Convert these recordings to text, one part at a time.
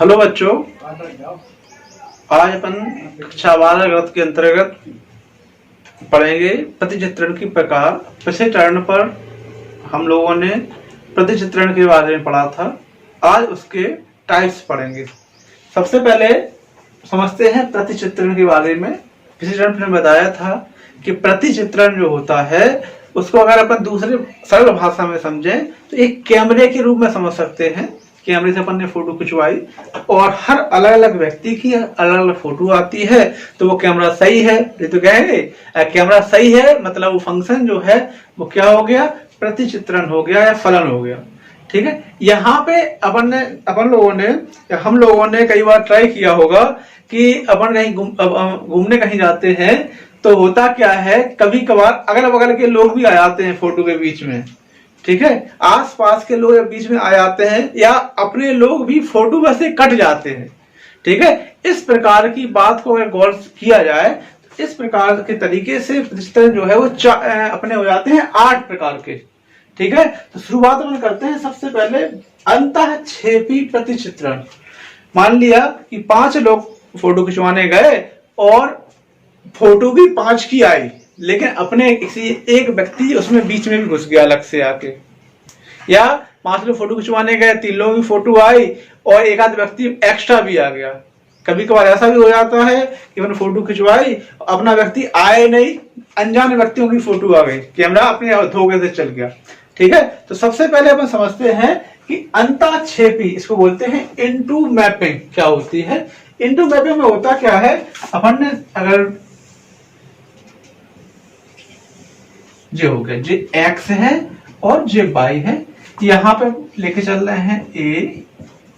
Hello बच्चों, आज अपन कक्षा 12 गणित के अंतर्गत पढ़ेंगे प्रतिचित्रण की प्रकार। पिछले चरण पर हम लोगों ने प्रतिचित्रण के बारे में पढ़ा था। आज उसके टाइप्स पढ़ेंगे। सबसे पहले समझते हैं प्रतिचित्रण के बारे में। पिछले चरण में बताया था कि प्रतिचित्रण जो होता है उसको अगर अपन दूसरे सरल भाषा में समझें तो एक कैमरे के रूप में समझ सकते हैं। कैमरे से अपन ने फोटो खिंचवाई और हर अलग अलग व्यक्ति की अलग अलग फोटो आती है तो वो कैमरा सही है। ये तो कहेंगे कैमरा सही है, मतलब वो फंक्शन जो है वो क्या हो गया, प्रतिचित्रण हो गया या फलन हो गया। ठीक है, यहाँ पे हम लोगों ने कई बार ट्राई किया होगा कि अपन कहीं घूमने कहीं जाते हैं तो होता क्या है, कभी कभार अगल बगल के लोग भी आ जाते हैं फोटो के बीच में। ठीक है, आस पास के लोग बीच में आ जाते हैं या अपने लोग भी फोटो में से कट जाते हैं। ठीक है, इस प्रकार की बात को अगर गौर किया जाए तो इस प्रकार के तरीके से प्रतिचित्रण जो है वो अपने हो जाते हैं 8 प्रकार के। ठीक है, तो शुरुआत में करते हैं सबसे पहले अंतःक्षेपी प्रतिचित्रण। मान लिया कि 5 लोग फोटो खिंचवाने गए और फोटो भी 5 की आई, लेकिन अपने किसी एक व्यक्ति उसमें बीच में भी घुस गया अलग से आके। या 5 लोग फोटो खिंचवाने गए, 3 लोगों की फोटो आई और एक आध व्यक्ति एक्स्ट्रा भी आ गया। कभी कभार ऐसा भी हो जाता है कि मैंने फोटो खिंचवाई, अपना व्यक्ति आए नहीं, अनजान व्यक्तियों की फोटो आ गई, कैमरा अपने धोखे से चल गया। ठीक है, तो सबसे पहले अपन समझते हैं कि अंतःक्षेपी, इसको बोलते हैं इनटू मैपिंग। क्या होती है इनटू मैपिंग में? होता क्या है, अपन ने अगर जे हो गया, जे एक्स है और जे वाई है, यहाँ पे लेके चल रहे हैं ए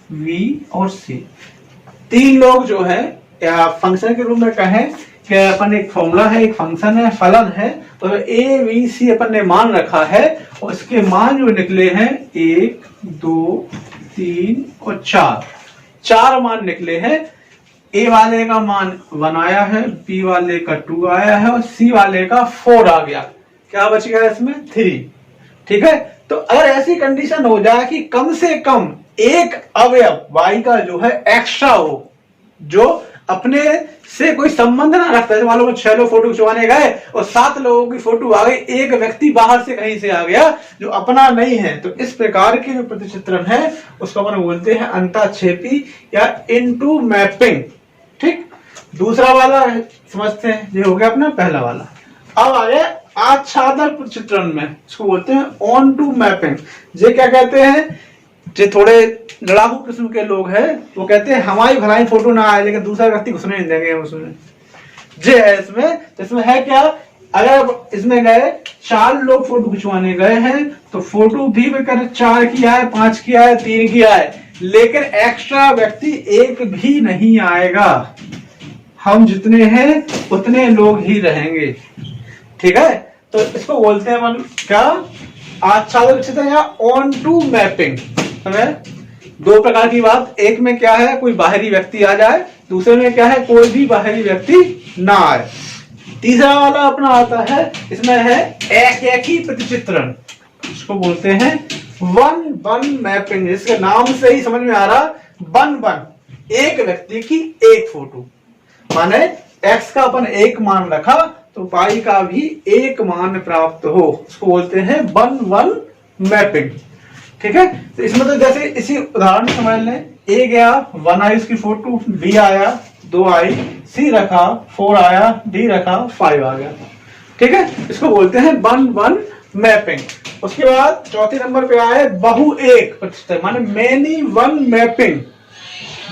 वी और सी। 3 लोग जो है या फंक्शन के रूप में कहें कि अपन एक फॉर्मूला है, एक फंक्शन है, फलन है, तो ए वी सी अपन ने मान रखा है और इसके मान जो निकले हैं 1 2 3 और 4 मान निकले हैं। ए वाले का मान 1 आया है, बी वाले का 2 आया है और सी वाले का 4 आ गया। क्या बच गया इसमें? 3। ठीक है, तो अगर ऐसी कंडीशन हो जाए कि कम से कम एक अवयव y का जो है एक्स्ट्रा हो, जो अपने से कोई संबंध ना रखता है, मालूम 6 लोग फोटो खिंचवाने गए और 7 लोगों की फोटो आ गई, एक व्यक्ति बाहर से कहीं से आ गया जो अपना नहीं है, तो इस प्रकार के जो प्रतिचित्रण है उसको अपन बोलते हैं अंतःक्षेपी या इनटू मैपिंग। ठीक, दूसरा वाला समझते हैं, ये हो गया अपना पहला वाला। अब आ गया आच्छादक प्रतिचित्रण में, इसको बोलते हैं ऑन टू मैपिंग। ये क्या कहते हैं, जो थोड़े लड़ाकू किस्म के लोग हैं वो कहते हैं हमारी भलाई फोटो ना आए लेकिन दूसरा व्यक्ति घुसने नहीं देंगे उसमें। जे है इसमें, तो इसमें है क्या, अगर इसमें गए 4 लोग फोटो खिंचवाने गए हैं तो फोटो भी 4 की आए, 5 की आए, 3 की आए, लेकिन एक्स्ट्रा व्यक्ति एक भी नहीं आएगा। हम जितने हैं उतने लोग ही रहेंगे। ठीक है, तो इसको बोलते हैं मन क्या, आच्छादक प्रतिचित्रण या ऑन टू मैपिंग। हमें 2 प्रकार की बात, एक में क्या है कोई बाहरी व्यक्ति आ जाए, दूसरे में क्या है कोई भी बाहरी व्यक्ति ना आए। तीसरा वाला अपना आता है, इसमें है एक ही प्रतिचित्रण, इसको बोलते हैं वन मैपिंग। इसके नाम से ही समझ में आ रहा, वन एक व्यक्ति की एक फोटो, माने एक्स का अपन 1 मान रखा तो पाई का भी 1 मान प्राप्त हो, उसको बोलते हैं वन मैपिंग। ठीक है, तो इसमें तो जैसे इसी उदाहरण समझ लें, ए गया 1 आई उसकी फोटो, बी आया 2 आई, सी रखा 4 आया, डी रखा 5 आ गया। ठीक है, इसको बोलते हैं वन मैपिंग। उसके बाद चौथे नंबर पे आए बहु एक प्रतिचित्रण, माने मेनी वन मैपिंग।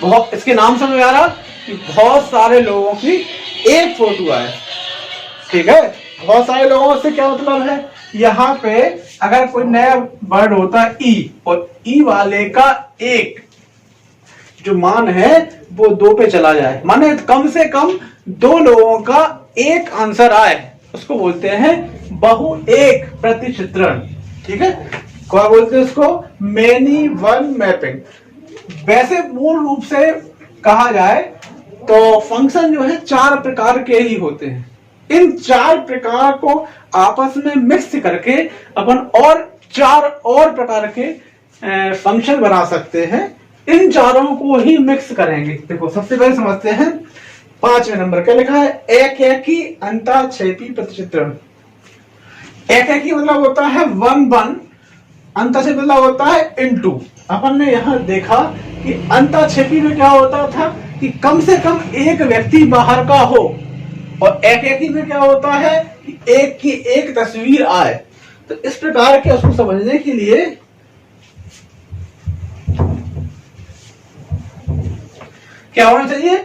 बहुत, इसके नाम समझ में आ रहा कि बहुत सारे लोगों की एक फोटो आए। ठीक है, बहुत सारे लोगों से क्या मतलब है, यहाँ पे अगर कोई नया वर्ड होता है ई और ई वाले का 1 जो मान है वो 2 पे चला जाए, माने कम से कम 2 लोगों का एक आंसर आए, उसको बोलते हैं बहु एक प्रतिचित्रण। ठीक है, क्या बोलते हैं उसको, मेनी वन मैपिंग। वैसे मूल रूप से कहा जाए तो फंक्शन जो है 4 प्रकार के ही होते हैं। इन 4 प्रकार को आपस में मिक्स करके अपन और 4 और प्रकार के फंक्शन बना सकते हैं इन चारों को ही मिक्स करेंगे। देखो सबसे पहले समझते हैं 5वें नंबर क्या लिखा है, एक एकी अंताक्षेपी प्रतिचित्रण। एक एकी मतलब होता है 1 अंताक्षेपी मतलब होता है इनटू। अपन ने यहां देखा कि अंताक्षेपी में क्या होता था कि कम से कम एक व्यक्ति बाहर का हो, और एक एकी में क्या होता है कि एक की एक तस्वीर आए। तो इस प्रकार के उसको समझने के लिए क्या होना चाहिए,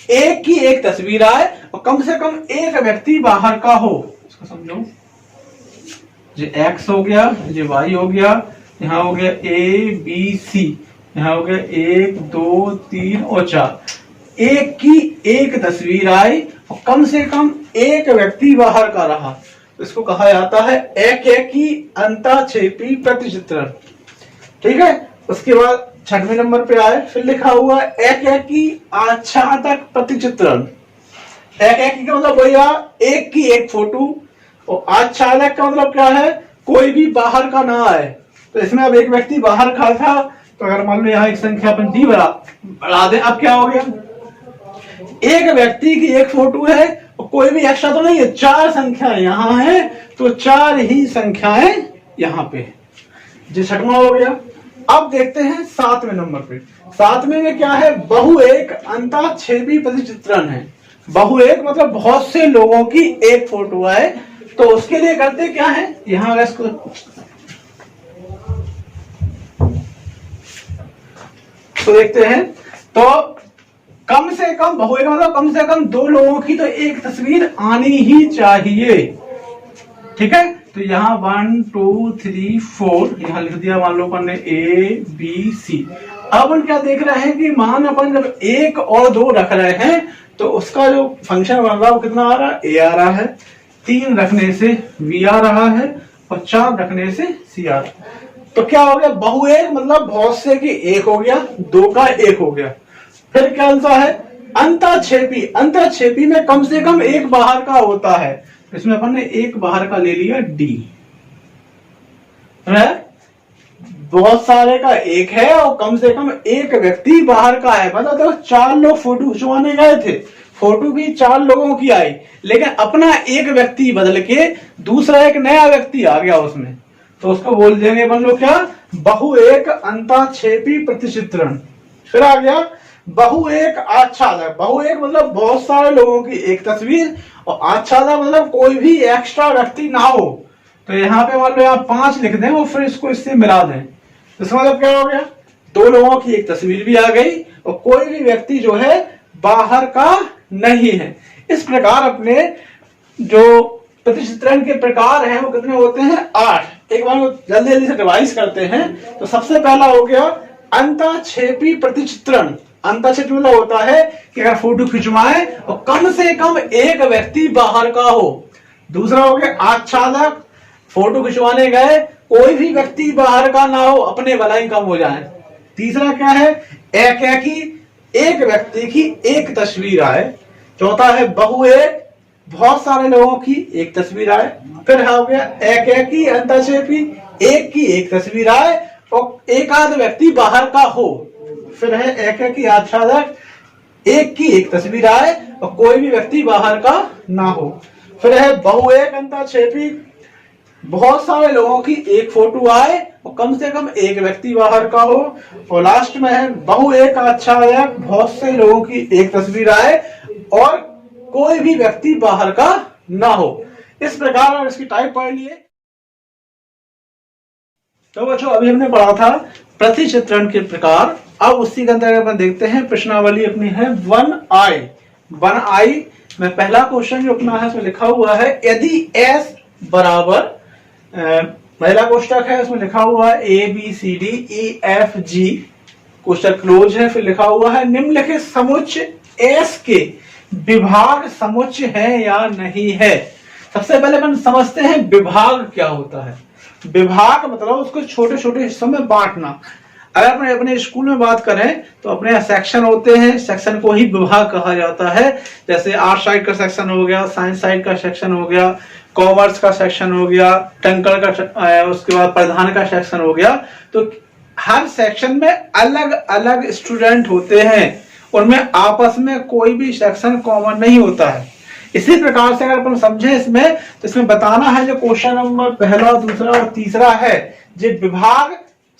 एक की एक तस्वीर आए और कम से कम एक व्यक्ति बाहर का हो। इसको समझो, ये एक्स हो गया, ये वाई हो गया, यहाँ हो गया ए बी सी, यहाँ हो गया 1 2 3 और 4। एक की एक तस्वीर आई और कम से कम एक व्यक्ति बाहर का रहा, तो इसको कहा जाता है एक एकी अंताक्षेपी प्रतिचित्रण। ठीक है। उसके बाद 6वें नंबर पे आए, फिर लिखा हुआ एक एकी आच्छादक प्रतिचित्रण। एक एकी का मतलब भैया एक की एक फोटो, और आच्छादक का मतलब क्या है, कोई भी बाहर का ना आए। तो इसमें अब एक व्यक्ति बाहर का था, तो अगर मान लो यहाँ एक संख्या अपन डी बढ़ा दें, अब क्या हो गया, एक व्यक्ति की एक फोटो है और कोई भी एक्स्ट्रा तो नहीं है, 4 संख्या यहाँ है, तो 4 ही संख्याएं यहाँ पे। जो 6वां हो गया। अब देखते हैं 7वें नंबर पे। 7वें में क्या है, बहु एक अंताक्षेपी प्रतिचित्रण है। बहु एक मतलब बहुत से लोगों की एक फोटो है, तो उसके लिए करते क्या है, यहां अगर इसको तो देखते हैं, तो कम से कम बहु एक मतलब कम से कम 2 लोगों की तो एक तस्वीर आनी ही चाहिए। ठीक है। तो यहाँ 1 2 3 4 यहाँ लिख दिया, मान लो अपन ने ए बी सी। अब अपन क्या देख रहे हैं कि मान अपन जब 1 और 2 रख रहे हैं, तो उसका जो फंक्शन बन रहा है वो कितना आ रहा है, ए आ रहा है, 3 रखने से बी आ रहा है, और 4 रखने से सी आ रहा है। तो क्या हो गया, बहु एक मतलब बहुत से की एक हो गया, 2 का 1 हो गया। फिर क्या आंसर है, अंताक्षेपी। अंताक्षेपी में कम से कम एक बाहर का होता है, इसमें अपन ने एक बाहर का ले लिया डी। बहुत सारे का एक है और कम से कम एक व्यक्ति बाहर का है, मतलब तो 4 लोग फोटो खिंचवाने गए थे, फोटो भी 4 लोगों की आई, लेकिन अपना एक व्यक्ति बदल के दूसरा एक नया व्यक्ति आ गया उसमें, तो उसको बोल देंगे अपन लोग क्या, बहु एक अंताक्षेपी प्रतिचित्रण। फिर आ गया बहु एक आच्छादक। बहु एक मतलब बहुत सारे लोगों की एक तस्वीर, और आच्छादक मतलब कोई भी एक्स्ट्रा व्यक्ति ना हो। तो यहाँ पे मान लो यहाँ 5 लिख दें और फिर इसको इससे मिला दें, तो इसका मतलब क्या हो गया, 2 लोगों की एक तस्वीर भी आ गई और कोई भी व्यक्ति जो है बाहर का नहीं है। इस प्रकार अपने जो प्रतिचित्रण के प्रकार हैं वो कितने होते हैं, 8। एक बार जल्दी जल्दी से रिवाइज करते हैं। तो सबसे पहला हो गया अंताक्षेपी प्रतिचित्रण। अंताक्षेपी मतलब होता है कि अगर फोटो खिंचवाए और कम से कम एक व्यक्ति बाहर का हो। दूसरा हो गया आच्छादक, फोटो खिंचवाने गए कोई भी व्यक्ति बाहर का ना हो, अपने भलाई कम हो जाए। तीसरा क्या है, एकेकी, एक व्यक्ति की एक तस्वीर आए। चौथा है बहु एक, बहुत सारे लोगों की एक तस्वीर आए। फिर हो गया एकेकी अंताक्षेपी, एक की एक तस्वीर आए और एक आध व्यक्ति बाहर का हो। फिर है एकेकी आच्छादक, एक की एक तस्वीर आए और कोई भी व्यक्ति बाहर का ना हो। फिर है बहु एक अंताक्षेपी, बहुत सारे लोगों की एक फोटो आए और कम से कम एक व्यक्ति बाहर का हो। और लास्ट में है बहु एक आच्छादक, बहुत से लोगों की एक तस्वीर आए और कोई भी व्यक्ति बाहर का ना हो। इस प्रकार और इसकी टाइप पढ़ लिए। तो बच्चों अभी हमने पढ़ा था प्रतिचित्रण के प्रकार। अब उसी के अंदर अपन देखते हैं प्रश्नावली अपनी है 1I। 1I में पहला क्वेश्चन जो अपना है उसमें लिखा हुआ है, यदि S बराबर पहला कोष्टक है, उसमें लिखा हुआ है ABCDEFG, कोष्टक क्लोज है। फिर लिखा हुआ है निम्नलिखित समुच्चय S के विभाग समुच्चय है या नहीं है। सबसे पहले अपन समझते हैं विभाग क्या होता है। विभाग मतलब उसको छोटे छोटे हिस्सों में बांटना। अगर अपने अपने स्कूल में बात करें तो अपने यहाँ सेक्शन होते हैं, सेक्शन को ही विभाग कहा जाता है। जैसे आर्ट साइड का सेक्शन हो गया, साइंस साइड का सेक्शन हो गया, कॉमर्स का सेक्शन हो गया, टंकल का, उसके बाद प्रधान का सेक्शन हो गया। तो हर सेक्शन में अलग अलग स्टूडेंट होते हैं, उनमें आपस में कोई भी सेक्शन कॉमन नहीं होता है। इसी प्रकार से अगर अपन समझे इसमें, तो इसमें बताना है जो क्वेश्चन नंबर पहला, दूसरा और तीसरा है, जो विभाग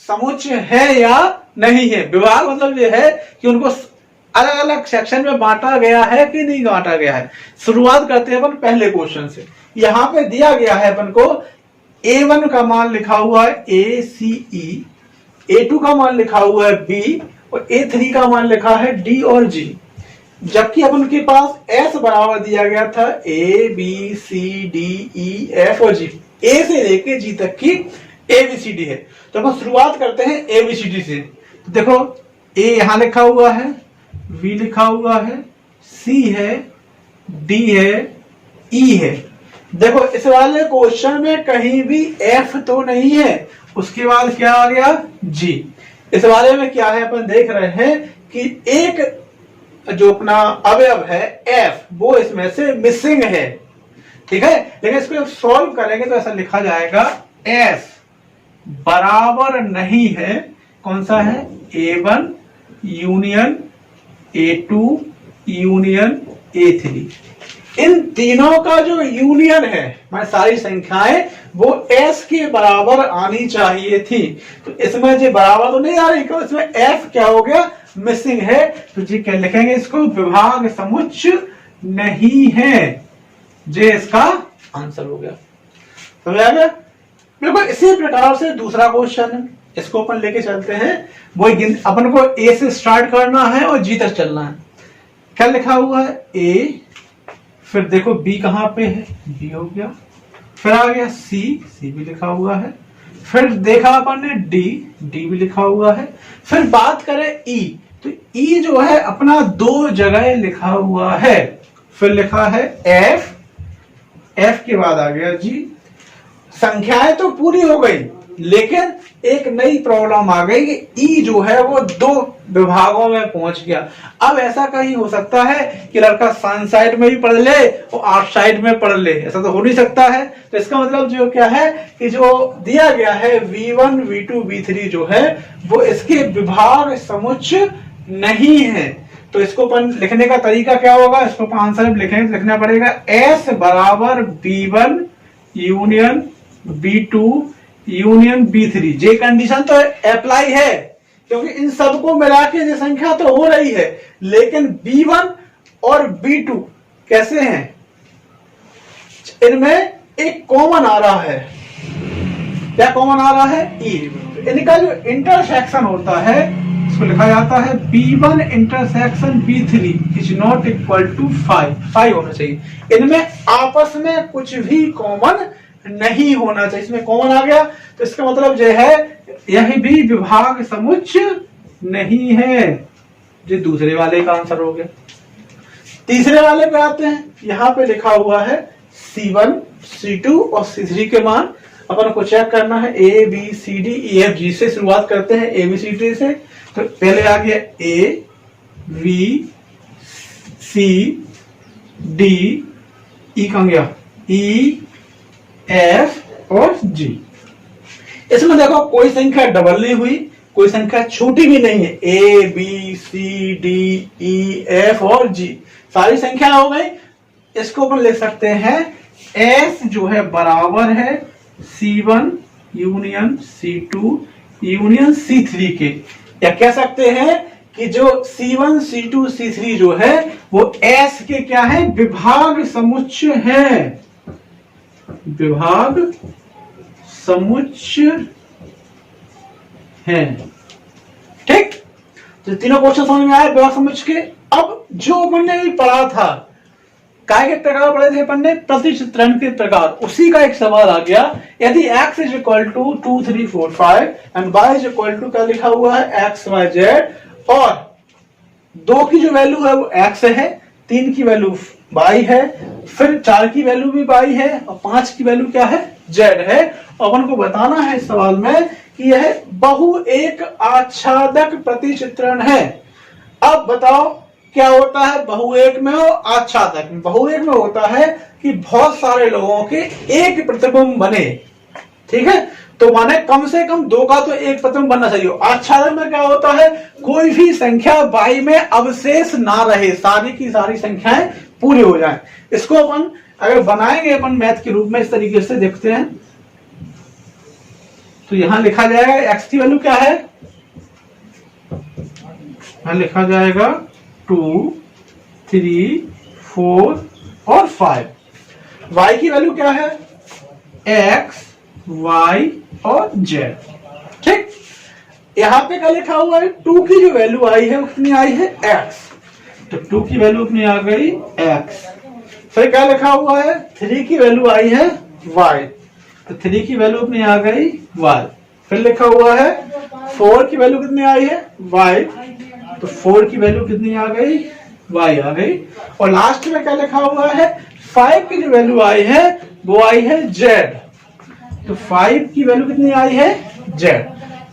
समुच्चय है या नहीं है। विभाग मतलब ये है कि उनको अलग अलग सेक्शन में बांटा गया है कि नहीं बांटा गया है। शुरुआत करते हैं अपन पहले क्वेश्चन से। यहां पे दिया गया है अपन को A1 का मान लिखा हुआ है ACE, A2 का मान लिखा हुआ है B और A3 का मान लिखा है D और G। जबकि अपन के पास S बराबर दिया गया था ABCDEF और G, A से लेके G तक की ABCD है। तो अपन शुरुआत करते हैं ABCD से। तो देखो A यहां लिखा हुआ है, V लिखा हुआ है, C है, D है, E है। देखो इस वाले क्वेश्चन में कहीं भी F तो नहीं है, उसके बाद क्या आ गया G। इस वाले में क्या है अपन देख रहे हैं कि एक जो अपना अवयव है F वो इसमें से मिसिंग है, ठीक है। लेकिन इसको जब सॉल्व करेंगे तो ऐसा लिखा जाएगा S बराबर नहीं है, कौन सा है, A1 union A2 union A3। इन तीनों का जो यूनियन है, मैं सारी संख्याएं वो S के बराबर आनी चाहिए थी। तो इसमें जो बराबर तो नहीं आ रही, क्यों, इसमें F क्या हो गया, मिसिंग है। तो जी क्या लिखेंगे इसको, विभाग समुच्चय नहीं है। जे इसका आंसर हो गया। समझ आ गया। बिल्कुल इसी प्रकार से दूसरा क्वेश्चन है, इसको अपन लेके चलते हैं। वो अपन को A से स्टार्ट करना है और G तक चलना है। क्या लिखा हुआ है A, फिर देखो B कहां पे है, B हो गया, फिर आ गया C, C भी लिखा हुआ है, फिर देखा अपन ने D, D भी लिखा हुआ है, फिर बात करें E, तो E जो है अपना दो जगह लिखा हुआ है, फिर लिखा है F, F के बाद आ गया G। संख्याएं तो पूरी हो गई, लेकिन एक नई प्रॉब्लम आ गई कि E जो है वो दो विभागों में पहुंच गया। अब ऐसा कहीं हो सकता है कि लड़का साइंस साइड में भी पढ़ ले और आर्ट साइड में पढ़ ले, ऐसा तो हो नहीं सकता है। तो इसका मतलब जो क्या है कि जो दिया गया है V1 V2 V3 जो है वो इसके विभाग समुच्चय नहीं है। तो इसको अपन लिखने का तरीका क्या होगा, इसको आंसर लिखेंगे तो लिखना पड़ेगा S बराबर B1 union B2 union B3। जे कंडीशन तो अप्लाई है, क्योंकि इन सबको मिला के जो संख्या तो हो रही है, लेकिन B1 और B2 कैसे हैं, इनमें एक कॉमन आ रहा है। क्या कॉमन आ रहा है, E। इनका जो इंटरसेक्शन होता है इसको लिखा जाता है B1 intersection B3 is not equal to 5 होना चाहिए। इनमें आपस में कुछ भी कॉमन नहीं होना चाहिए। इसमें कॉमन आ गया तो इसका मतलब जो है यह भी विभाग समुच्चय नहीं है। जो दूसरे वाले का आंसर हो गया। तीसरे वाले पे आते हैं। यहां पे लिखा हुआ है C1 C2 और C3 के मान अपन को चेक करना है। A B C D E F G से शुरुआत करते हैं, ABCD से। तो पहले आ गया A V C D E कहां गया, E F और G। इसमें देखो कोई संख्या डबल नहीं हुई, कोई संख्या छोटी भी नहीं है। A B C D E F और G सारी संख्या हो गई। इसको अपन लिख सकते हैं S जो है बराबर है C1 union C2 union C3 के, या कह सकते हैं कि जो C1 C2 C3 जो है वो S के क्या है, विभाग समुच्चय है। विभाग समुच्चय है। ठीक, तो तीनों क्वेश्चन समझ में आए विभाग समुच्चय के। अब जो अपन ने भी पढ़ा था, काय के प्रकार पढ़े थे अपन ने, प्रतिचित्रण के प्रकार, उसी का एक सवाल आ गया। यदि x is equal to 2 3 4 5 and y is equal to क्या लिखा हुआ है x y z, और 2 की जो वैल्यू है वो x है, 3 की वैल्यू y है, फिर 4 की वैल्यू भी y है और 5 की वैल्यू क्या है, z है। अपन को बताना है इस सवाल में कि यह बहु एक आच्छादक प्रतिचित्रण है। अब बताओ क्या होता है बहुएक में और आच्छादक में। बहुएक में होता है कि बहुत सारे लोगों के एक प्रतिबिंब बने, ठीक है, तो माने कम से कम 2 का तो एक प्रतिबिंब बनना चाहिए। आच्छादन में क्या होता है, कोई भी संख्या y में अवशेष ना रहे, सारी की सारी संख्याएं पूरी हो जाएं। इसको अपन अगर बनाएंगे अपन मैथ के रूप में इस तरीके से देखते हैं, तो यहां लिखा जाएगा x की वैल्यू क्या है, यहां लिखा जाएगा 2, 3, 4 और 5। y की वैल्यू क्या है, x, y और z। ठीक, यहां पे क्या लिखा हुआ है, 2 की जो वैल्यू आई है उतनी आई है x, तो 2 की वैल्यू उतनी आ गई x। फिर क्या लिखा हुआ है, 3 की वैल्यू आई है y, तो 3 की वैल्यू कितनी आ गई y। फिर लिखा हुआ है 4 की वैल्यू कितनी आई है y, तो 4 की वैल्यू कितनी आ गई y आ गई। और लास्ट में क्या लिखा हुआ है, 5 की जो वैल्यू आई है वो आई है z, तो 5 की वैल्यू कितनी आई है z।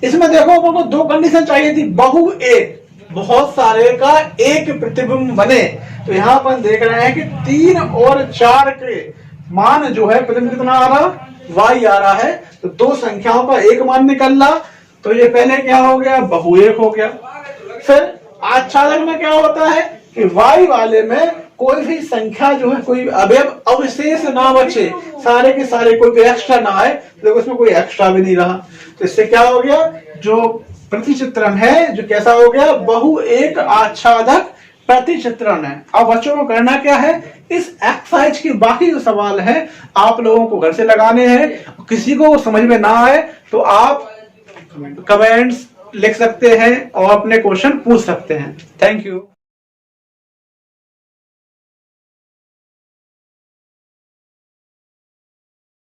इसमें देखो अपन को 2 कंडीशन चाहिए थी, बहु एक, बहुत सारे का एक प्रतिबिंब बने। तो यहाँ अपन देख रहे हैं कि 3 और 4 के मान जो है प्रतिबिंब कितना आ रहा, y आ रहा है, तो 2 संख्याओं का एक मान निकल रहा, तो ये पहले क्या हो गया, बहु एक हो गया। फिर आच्छादन में क्या होता है कि y वाले में कोई भी संख्या जो है, कोई अवयव अवशेष ना बचे, सारे के सारे, कोई भी एक्स्ट्रा ना आए, देखो इसमें कोई एक्स्ट्रा भी नहीं रहा, तो इससे क्या हो गया, जो प्रतिचित्रण है जो कैसा हो गया, बहु एक आच्छादक प्रतिचित्रण है। अब बच्चों को करना क्या है, इस एक्सरसाइज के बाकी जो सवाल है आप लोगों को घर से लगाने हैं। किसी को समझ में ना आए तो आप कमेंट्स लिख सकते हैं और अपने क्वेश्चन पूछ सकते हैं। Thank you.